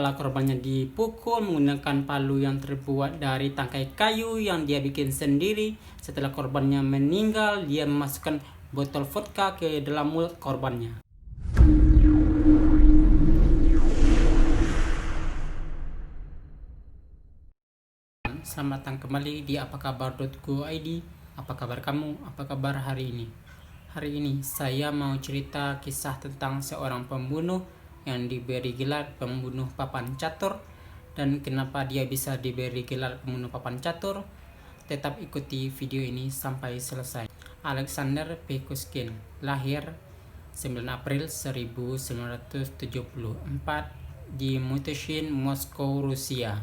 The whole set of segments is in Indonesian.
Setelah korbannya dipukul menggunakan palu yang terbuat dari tangkai kayu yang dia bikin sendiri. Setelah korbannya meninggal, dia memasukkan botol vodka ke dalam mulut korbannya. Selamat datang kembali di apakabar.go.id. Apa kabar kamu? Apa kabar hari ini? Hari ini saya mau cerita kisah tentang seorang pembunuh yang diberi gelar pembunuh papan catur. Dan kenapa dia bisa diberi gelar pembunuh papan catur? Tetap ikuti video ini sampai selesai. Alexander Pekushkin lahir 9 April 1974 di Mutishin, Moskow, Rusia.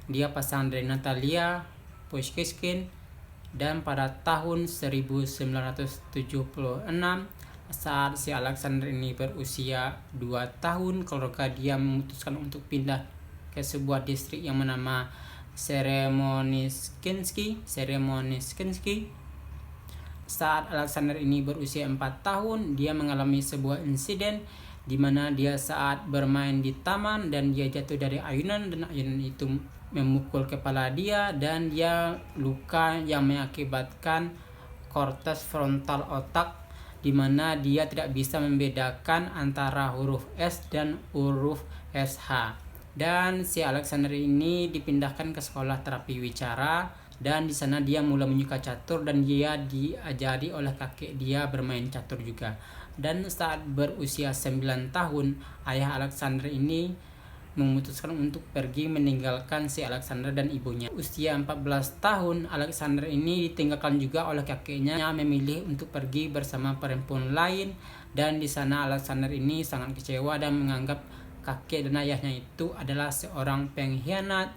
Dia pasangan dari Natalia Pekushkin, dan pada tahun 1976 saat si Alexander ini berusia 2 tahun, keluarga dia memutuskan untuk pindah ke sebuah distrik yang bernama Seremoniskinski. Saat Alexander ini berusia 4 tahun, dia mengalami sebuah insiden di mana dia saat bermain di taman dan dia jatuh dari ayunan, dan ayunan itu memukul kepala dia dan dia luka yang mengakibatkan korteks frontal otak, di mana dia tidak bisa membedakan antara huruf S dan huruf SH. Dan si Alexander ini dipindahkan ke sekolah terapi wicara, dan di sana dia mulai menyuka catur dan dia diajari oleh kakek dia bermain catur juga. Dan saat berusia 9 tahun, ayah Alexander ini memutuskan untuk pergi meninggalkan si Alexander dan ibunya. Usia 14 tahun, Alexander ini ditinggalkan juga oleh kakeknya yang memilih untuk pergi bersama perempuan lain, dan di sana Alexander ini sangat kecewa dan menganggap kakek dan ayahnya itu adalah seorang pengkhianat.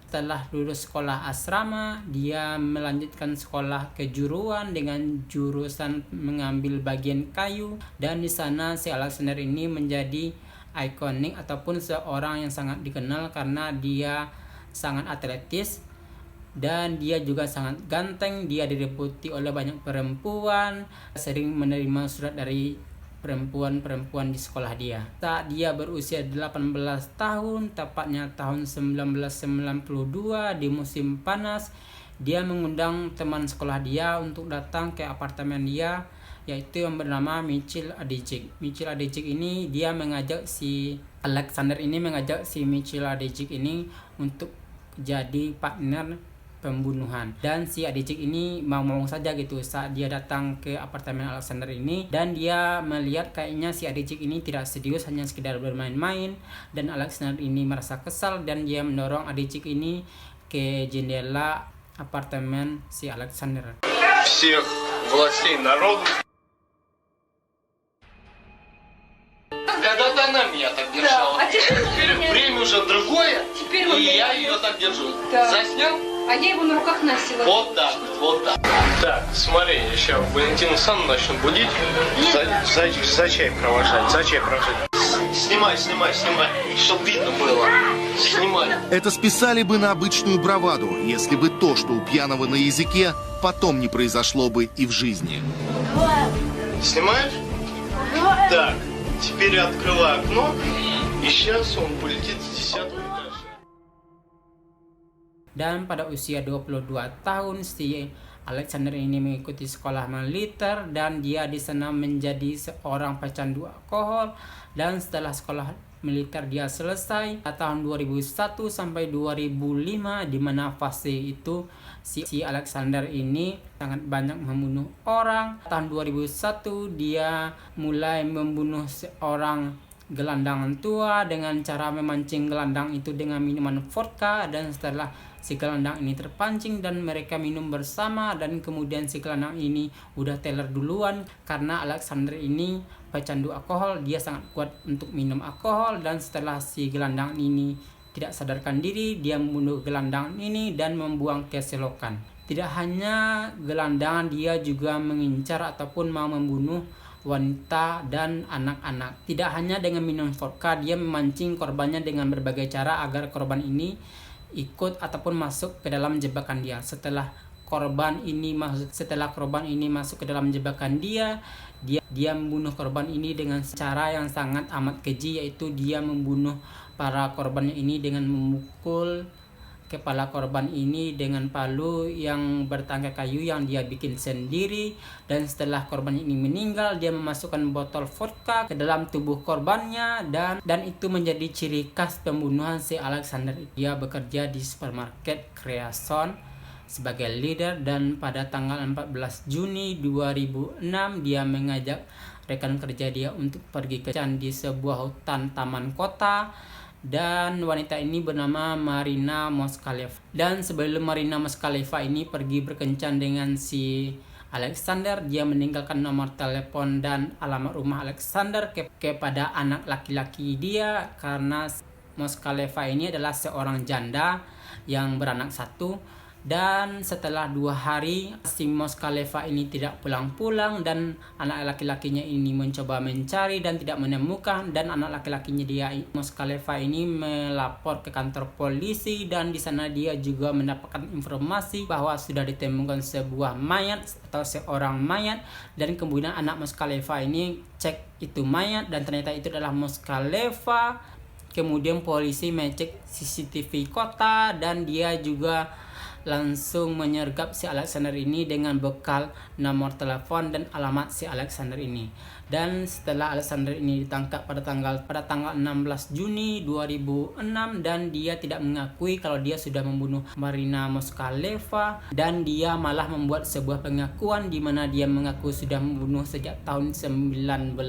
Setelah lulus sekolah asrama, dia melanjutkan sekolah kejuruan dengan jurusan mengambil bagian kayu, dan di sana si Alexander ini menjadi ikonik ataupun seorang yang sangat dikenal karena dia sangat atletis dan dia juga sangat ganteng. Dia direbuti oleh banyak perempuan, sering menerima surat dari perempuan-perempuan di sekolah dia. Saat dia berusia 18 tahun, tepatnya tahun 1992 di musim panas, dia mengundang teman sekolah dia untuk datang ke apartemen dia, yaitu yang bernama Michiel Adjic. Michiel Adjic ini dia mengajak si Alexander ini Michiel Adjic ini untuk jadi partner pembunuhan, dan si Adjic ini mau saja gitu saat dia datang ke apartemen Alexander ini, dan dia melihat kayaknya si Adjic ini tidak serius, hanya sekedar bermain-main, dan Alexander ini merasa kesal dan dia mendorong Adjic ini ke jendela apartemen si Alexander. Всех властей народу. Когда-то она меня так держала. Да, а теперь Время уже другое, Теперь вот и я я- ее так держу. Да. Заснял? А я его на руках носила. Вот так, вот так. Так, смотри, сейчас Валентина Александровна начнет будить. За чай провожать, Снимай, чтобы видно было. Снимай. Это списали бы на обычную браваду, если бы то, что у пьяного на языке, потом не произошло бы и в жизни. Снимаешь? Так, теперь открывай окно, и сейчас он полетит с 10-го этажа. Dan pada usia 22 tahun, si Alexander ini mengikuti sekolah militer dan dia di sana menjadi seorang pecandu alkohol. Dan setelah sekolah militer dia selesai tahun 2001 sampai 2005, di mana fase itu si Alexander ini sangat banyak membunuh orang. Tahun 2001 dia mulai membunuh seorang gelandangan tua dengan cara memancing gelandang itu dengan minuman vodka, dan setelah si gelandang ini terpancing dan mereka minum bersama, dan kemudian si gelandang ini udah teler duluan karena Alexander ini pecandu alkohol, dia sangat kuat untuk minum alkohol. Dan setelah si gelandang ini tidak sadarkan diri, dia membunuh gelandang ini dan membuang ke selokan. Tidak hanya gelandangan, dia juga mengincar ataupun mau membunuh wanita dan anak-anak. Tidak hanya dengan minum vodka, dia memancing korbannya dengan berbagai cara agar korban ini ikut ataupun masuk ke dalam jebakan dia. Setelah korban ini masuk ke dalam jebakan dia membunuh korban ini dengan cara yang sangat amat keji, yaitu dia membunuh para korbannya ini dengan memukul kepala korban ini dengan palu yang bertangkai kayu yang dia bikin sendiri. Dan setelah korban ini meninggal, dia memasukkan botol vodka ke dalam tubuh korbannya, dan itu menjadi ciri khas pembunuhan si Alexander. Dia bekerja di supermarket Creason sebagai leader, dan pada tanggal 14 Juni 2006 dia mengajak rekan kerja dia untuk pergi ke kencan di sebuah hutan taman kota. Dan wanita ini bernama Marina Moskaleva. Dan sebelum Marina Moskaleva ini pergi berkencan dengan si Alexander, dia meninggalkan nomor telepon dan alamat rumah Alexander kepada anak laki-laki dia, karena Moskaleva ini adalah seorang janda yang beranak satu. Dan setelah 2 hari si Moskaleva ini tidak pulang-pulang, dan anak laki-lakinya ini mencoba mencari dan tidak menemukan, dan anak laki-lakinya dia Moskaleva ini melapor ke kantor polisi, dan di sana dia juga mendapatkan informasi bahwa sudah ditemukan sebuah mayat atau seorang mayat. Dan kemudian anak Moskaleva ini cek itu mayat dan ternyata itu adalah Moskaleva. Kemudian polisi mengecek CCTV kota, dan dia juga langsung menyergap si Alexander ini dengan bekal nomor telepon dan alamat si Alexander ini. Dan setelah Alexander ini ditangkap pada tanggal 16 Juni 2006, dan dia tidak mengakui kalau dia sudah membunuh Marina Moskaleva, dan dia malah membuat sebuah pengakuan di mana dia mengaku sudah membunuh sejak tahun 1992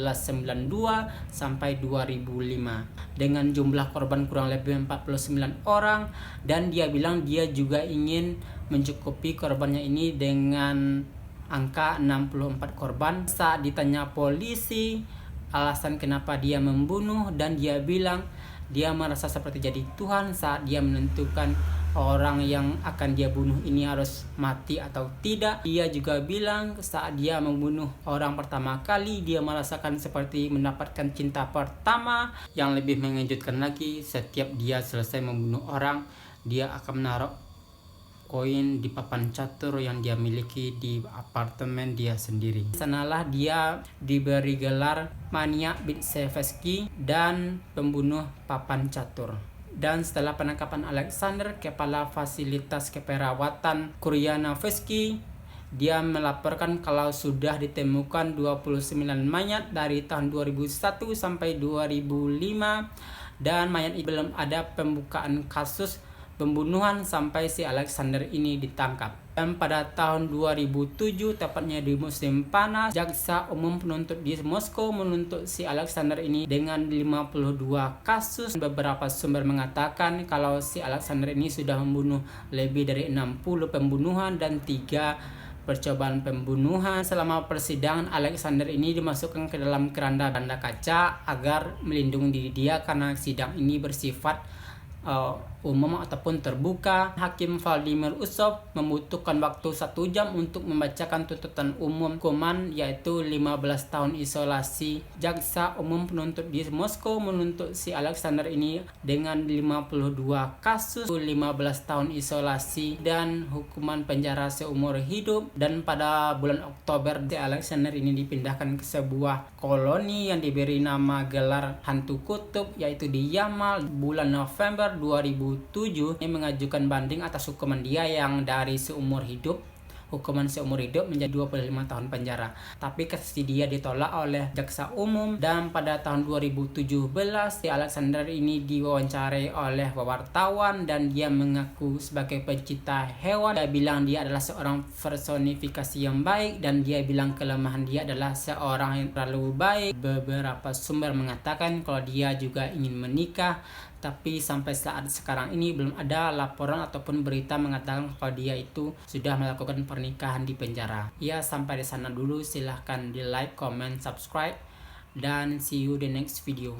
sampai 2005 dengan jumlah korban kurang lebih 49 orang. Dan dia bilang dia juga ingin mencukupi korbannya ini dengan angka 64 korban. Saat ditanya polisi alasan kenapa dia membunuh, dan dia bilang dia merasa seperti jadi Tuhan saat dia menentukan orang yang akan dia bunuh ini harus mati atau tidak. Dia juga bilang saat dia membunuh orang pertama kali, dia merasakan seperti mendapatkan cinta pertama. Yang lebih mengejutkan lagi, setiap dia selesai membunuh orang, dia akan menaruh koin di papan catur yang dia miliki di apartemen dia sendiri. Sanalah dia diberi gelar maniak Bitsevsky dan pembunuh papan catur. Dan setelah penangkapan Alexander, kepala fasilitas keperawatan Kuryanavsky, dia melaporkan kalau sudah ditemukan 29 mayat dari tahun 2001 sampai 2005, dan mayat itu belum ada pembukaan kasus pembunuhan sampai si Alexander ini ditangkap. Dan pada tahun 2007, tepatnya di musim panas, jaksa umum penuntut di Moskow menuntut si Alexander ini dengan 52 kasus. Beberapa sumber mengatakan kalau si Alexander ini sudah membunuh lebih dari 60 pembunuhan dan 3 percobaan pembunuhan. Selama persidangan, Alexander ini dimasukkan ke dalam keranda kaca agar melindungi diri dia karena sidang ini bersifat umum ataupun terbuka. Hakim Vladimir Usov membutuhkan waktu 1 jam untuk membacakan tuntutan umum hukuman, yaitu 15 tahun isolasi. Jaksa umum penuntut di Moskow menuntut si Alexander ini dengan 52 kasus, 15 tahun isolasi dan hukuman penjara seumur hidup. Dan pada bulan Oktober, si Alexander ini dipindahkan ke sebuah koloni yang diberi nama gelar Hantu Kutub, yaitu di Yamal. Bulan November 2007 ini mengajukan banding atas hukuman dia yang dari hukuman seumur hidup menjadi 25 tahun penjara. Tapi kasasi dia ditolak oleh jaksa umum. Dan pada tahun 2017 si Alexander ini diwawancarai oleh wartawan, dan dia mengaku sebagai pencinta hewan. Dia bilang dia adalah seorang personifikasi yang baik, dan dia bilang kelemahan dia adalah seorang yang terlalu baik. Beberapa sumber mengatakan kalau dia juga ingin menikah, tapi sampai saat sekarang ini belum ada laporan ataupun berita mengatakan kalau dia itu sudah melakukan pernikahan di penjara. Ya, sampai di sana dulu. Silahkan di like, comment, subscribe, dan see you the next video.